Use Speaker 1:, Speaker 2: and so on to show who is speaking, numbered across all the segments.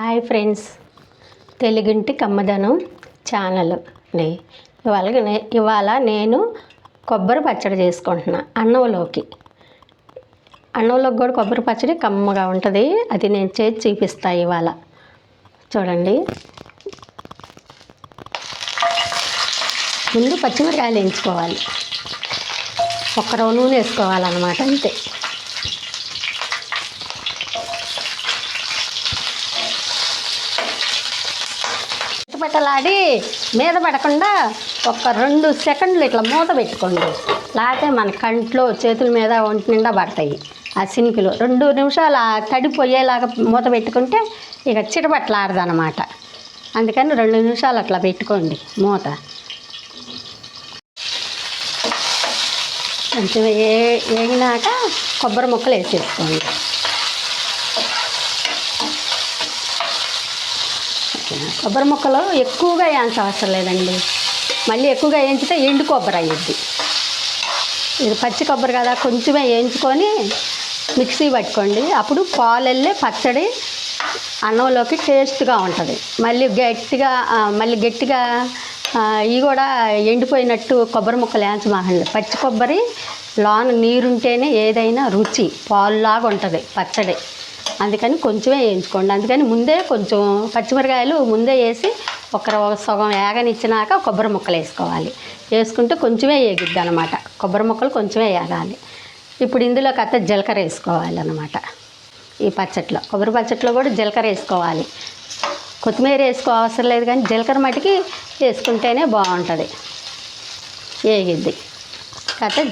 Speaker 1: Hi friends, తెలుగింటి కమ్మదనం channel అండి. ఇవాళ నేను కొబ్బరి పచ్చడి చేసుకుంటున్నా. అన్నంలోకి కూడా కొబ్బరి పచ్చడి కమ్మగా ఉంటుంది. అది నేను చేసి చూపిస్తాను ఇవాళ. చూడండి, ముందు పచ్చిమిరకాయలు వేయించుకోవాలి. ఒక్క రవ్వ నూనె వేసుకోవాలన్నమాట, అంతే. పెట్టలాడి మీద పడకుండా ఒక 2 సెకండ్లు ఇట్లా మూత పెట్టుకోండి. లేకపోతే మన కంట్లో చేతుల మీద ఒంటి నిండా పడతాయి ఆ సినికిలో. 2 నిమిషాలు ఆ తడి పోయేలాగా మూత పెట్టుకుంటే ఇక చిటపట్లాడదనమాట. అందుకని 2 నిమిషాలు అట్లా పెట్టుకోండి మూత. కొంచెం వేగినాక కొబ్బరి ముక్కలు వేసేసుకోండి. కొబ్బరి ముక్కలు ఎక్కువగా వేయాల్సిన అవసరం లేదండి. మళ్ళీ ఎక్కువగా వేయించితే ఎండు కొబ్బరి అయ్యిద్ది. ఇది పచ్చి కొబ్బరి కదా, కొంచెమే వేయించుకొని మిక్సీ పట్టుకోండి. అప్పుడు పాలెళ్ళే పచ్చడి అన్నంలోకి టేస్ట్గా ఉంటుంది. మళ్ళీ గట్టిగా ఇవి కూడా ఎండిపోయినట్టు కొబ్బరి ముక్కలు వేయించమాకండి. పచ్చి కొబ్బరి లోన నీరుంటేనే ఏదైనా రుచి పాలులాగా ఉంటుంది పచ్చడి. అందుకని కొంచెమే వేయించుకోండి. అందుకని ముందే కొంచెం పచ్చిమిరకాయలు ముందే వేసి ఒక సగం వేగనిచ్చినాక కొబ్బరి ముక్కలు వేసుకోవాలి. వేసుకుంటే కొంచెమే వేగిద్ది అనమాట. కొబ్బరి ముక్కలు కొంచెమే వేగాలి. ఇప్పుడు ఇందులో జీలకర్ర వేసుకోవాలి అన్నమాట. ఈ పచ్చట్లో, కొబ్బరి పచ్చట్లో కూడా జీలకర్ర వేసుకోవాలి. కొత్తిమీర వేసుకో అవసరం లేదు, కానీ జీలకర్ర మటుకి వేసుకుంటేనే బాగుంటుంది, వేగిద్ది.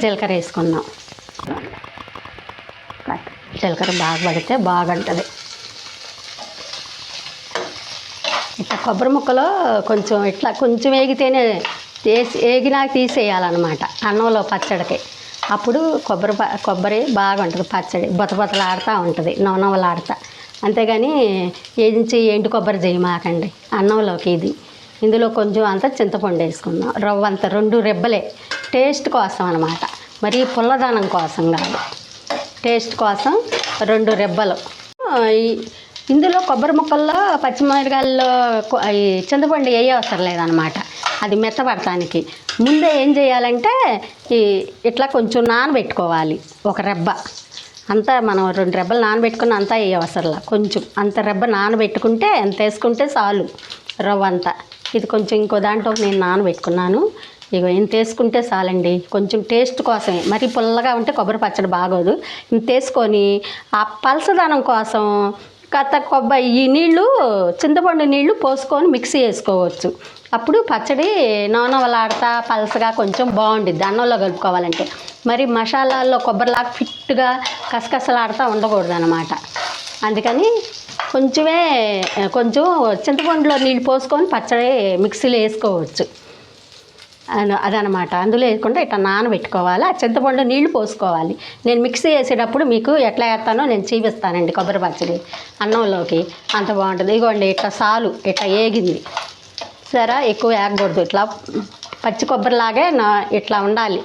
Speaker 1: జీలకర్ర వేసుకుందాం. జీలకర్ర బాగా పడితే బాగుంటుంది. ఇట్లా కొబ్బరి ముక్కలో కొంచెం వేగితేనే వేగినాక తీసేయాలన్నమాట అన్నంలో పచ్చడికి. అప్పుడు కొబ్బరి బాగుంటుంది పచ్చడి. బొతబొతలాడుతూ ఉంటుంది, నవనవలాడుతా. అంతేగాని ఎండు కొబ్బరి చేయమాకండి అన్నంలోకి. ఇందులో కొంచెం అంత చింతపండు వేసుకుందాం, రవ్వంత 2 రెబ్బలే, టేస్ట్ కోసం అన్నమాట. మరి పుల్లదనం కోసం కాదు, టేస్ట్ కోసం 2 రెబ్బలు. ఇందులో కొబ్బరి ముక్కల్లో పచ్చిమిరకాయల్లో ఈ చింతపండు అవసరం లేదనమాట. అది మెత్తపడటానికి ముందే ఏం చేయాలంటే ఇట్లా కొంచెం నానబెట్టుకోవాలి. ఒక రెబ్బ అంతా, మనం 2 రెబ్బలు నానబెట్టుకుని అంతా అవసరంలా, కొంచెం అంత రెబ్బ నానబెట్టుకుంటే ఎంత వేసుకుంటే చాలు రవ్వ అంతా. ఇది కొంచెం ఇంకో దాంట్లో నేను నానబెట్టుకున్నాను. ఇక ఇంత వేసుకుంటే చాలండి, కొంచెం టేస్ట్ కోసమే. మరి పుల్లగా ఉంటే కొబ్బరి పచ్చడి బాగోదు. ఇంత వేసుకొని ఆ పలసదనం కోసం ఈ నీళ్ళు, చింతపండు నీళ్ళు పోసుకొని మిక్సీ వేసుకోవచ్చు. అప్పుడు పచ్చడి నవనవలాడుతా పలసగా కొంచెం బాగుండిద్ది అన్నంలో కలుపుకోవాలంటే. మరి మసాలాల్లో కొబ్బరిలాగా ఫిట్గా కసకసలాడుతూ ఉండకూడదు అనమాట. అందుకని కొంచెం చింతపండులో నీళ్ళు పోసుకొని పచ్చడి మిక్సీలో వేసుకోవచ్చు అదనమాట. అందులో వేయకుండా ఇట్లా నానబెట్టుకోవాలి. ఆ చింతపండు నీళ్లు పోసుకోవాలి. నేను మిక్సీ వేసేటప్పుడు మీకు ఎట్లా వేస్తానో నేను చూపిస్తానండి. కొబ్బరి పచ్చడి అన్నంలోకి అంత బాగుంటుంది. ఇగోండి, ఇట్లా సాలు ఇట్లా వేగింది సరే, ఎక్కువ వేగకూడదు. ఇట్లా పచ్చి కొబ్బరిలాగే ఇట్లా ఉండాలి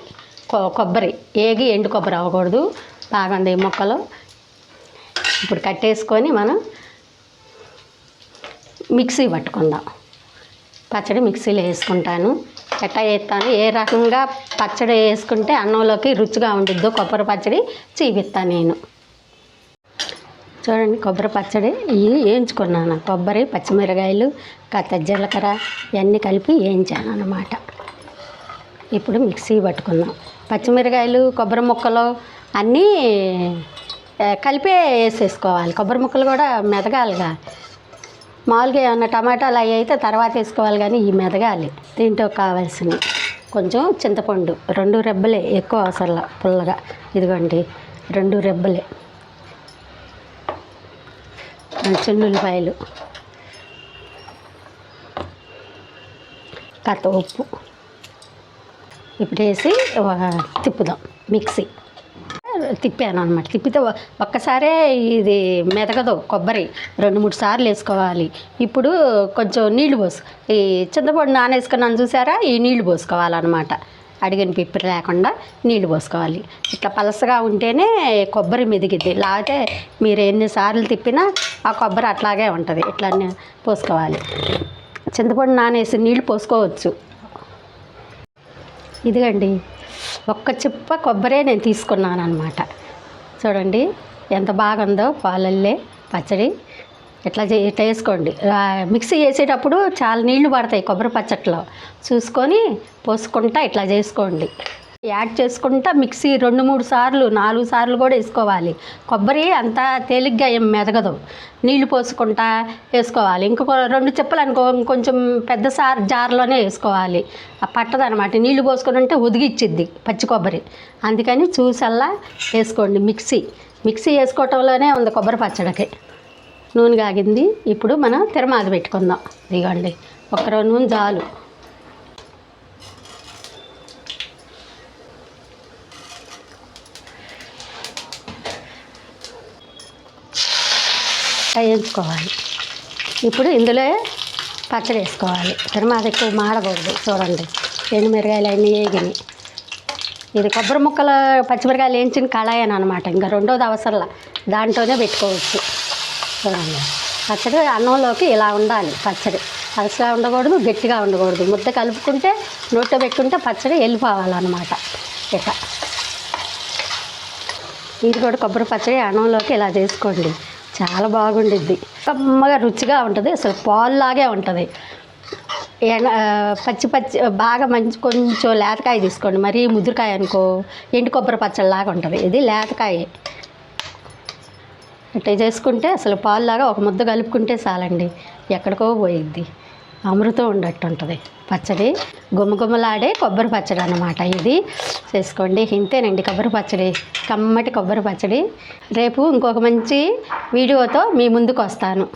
Speaker 1: కొబ్బరి. ఎండు కొబ్బరి అవ్వకూడదు. బాగుంది ముక్కలు. ఇప్పుడు కట్టేసుకొని మనం మిక్సీ పట్టుకుందాం. పచ్చడి మిక్సీలో వేసుకుంటాను. ఎట్లా వేస్తాను, ఏ రకంగా పచ్చడి వేసుకుంటే అన్నంలోకి రుచిగా ఉండిద్దో కొబ్బరి పచ్చడి చూపిస్తాను నేను. చూడండి, కొబ్బరి పచ్చడి ఇవి వేయించుకున్నాను. కొబ్బరి, పచ్చిమిరకాయలు, జీలకర్ర ఇవన్నీ కలిపి వేయించాను అన్నమాట. ఇప్పుడు మిక్సీ పట్టుకుందాం. పచ్చిమిరకాయలు, కొబ్బరి ముక్కలు అన్నీ కలిపే వేసేసుకోవాలి. కొబ్బరి ముక్కలు కూడా మెదగాలిగా. మామూలుగా ఏమన్నా టమాటాలు అవి అయితే తర్వాత వేసుకోవాలి, కానీ ఈ మెదగాలి. దీంట్లో కావాల్సినవి కొంచెం చింతపండు, 2 రెబ్బలే, ఎక్కువ అవసరంలా పుల్లగా. ఇదిగోండి 2 రెబ్బలే. చిన్నుల్లిపాయలు, ఉప్పు. ఇప్పుడు వేసి తిప్పుదాం. మిక్సీ తిప్పాను అనమాట. తిప్పితే ఒక్కసారే ఇది మెదగదు కొబ్బరి, 2-3 సార్లు వేసుకోవాలి. ఇప్పుడు కొంచెం నీళ్లు ఈ చింతపండు నానేసుకున్నాను చూసారా, ఈ నీళ్లు పోసుకోవాలన్నమాట. అడిగిన పిప్పి లేకుండా నీళ్లు పోసుకోవాలి. ఇట్లా పలసగా ఉంటేనే కొబ్బరి మెదిగిద్ది, లేకపోతే మీరు ఎన్నిసార్లు తిప్పినా ఆ కొబ్బరి అట్లాగే ఉంటుంది. ఇట్లా పోసుకోవాలి. చింతపండు నానేసి నీళ్లు పోసుకోవచ్చు. ఇదిగండి ఒక్క చిప్ప కొబ్బరే నేను తీసుకున్నాను అనమాట. చూడండి ఎంత బాగుందో పాలల్లే పచ్చడి. ఇట్లా వేసుకోండి. మిక్సీ చేసేటప్పుడు చాలా నీళ్లు పడతాయి కొబ్బరి పచ్చట్లో, చూసుకొని పోసుకుంటా ఇట్లా చేసుకోండి. యాడ్ చేసుకుంటా మిక్సీ 2-3 సార్లు 4 సార్లు కూడా వేసుకోవాలి. కొబ్బరి అంత తేలిగ్గా ఏం మెదగదు, నీళ్లు పోసుకుంటా వేసుకోవాలి. ఇంకొక 2 చిప్పలు అనుకో, కొంచెం పెద్ద జార్లోనే వేసుకోవాలి. పట్టదనమాట, నీళ్లు పోసుకొని ఉంటే ఉదిగిచ్చిద్ది పచ్చి కొబ్బరి. అందుకని చూసల్లా వేసుకోండి. మిక్సీ వేసుకోవటంలోనే ఉంది కొబ్బరి పచ్చడికి. నూనె కాగింది, ఇప్పుడు మనం తిరమాది పెట్టుకుందాం. ఇదిగోండి ఒక నూనె చాలు. వేయించుకోవాలి. ఇప్పుడు ఇందులో పచ్చడి వేసుకోవాలి. తిరమాది ఎక్కువ మాడకూడదు. చూడండి ఎండుమిరగాయలు అన్నీ వేగినాయి. ఇది కొబ్బరి ముక్కలు పచ్చిమిరకాయలు వేయించిన కళాయని అనమాట. ఇంకా రెండోది అవసరంలా, దాంట్లోనే పెట్టుకోవచ్చు. చూడండి పచ్చడి అన్నంలోకి ఇలా ఉండాలి. పచ్చడి అలసగా ఉండకూడదు, గట్టిగా ఉండకూడదు. ముద్ద కలుపుకుంటే నోట్లో పెట్టుకుంటే పచ్చడి వెళ్ళిపోవాలన్నమాట. ఇక ఇది కూడా కొబ్బరి పచ్చడి అన్నంలోకి ఇలా చేసుకోండి, చాలా బాగుండిద్ది. కమ్మగా రుచిగా ఉంటుంది, అసలు పాలులాగే ఉంటుంది. పచ్చి బాగా మంచి కొంచెం లేతకాయ తీసుకోండి. మరీ ముదురుకాయ అనుకో ఎండు కొబ్బరి పచ్చడిలాగా ఉంటుంది. ఇది లేతకాయ. ఇట్లా చేసుకుంటే అసలు పాలులాగా ఒక ముద్ద కలుపుకుంటే చాలండి, ఎక్కడికో పోయిద్ది. అమృతం ఉండట్టు ఉంటుంది పచ్చడి. గుమ్మగుమ్మలాడే కొబ్బరి పచ్చడి అన్నమాట ఇది. చేసుకోండి. ఇంతేనండి కొబ్బరి పచ్చడి, కమ్మటి కొబ్బరి పచ్చడి. రేపు ఇంకొక మంచి వీడియోతో మీ ముందుకు వస్తాను.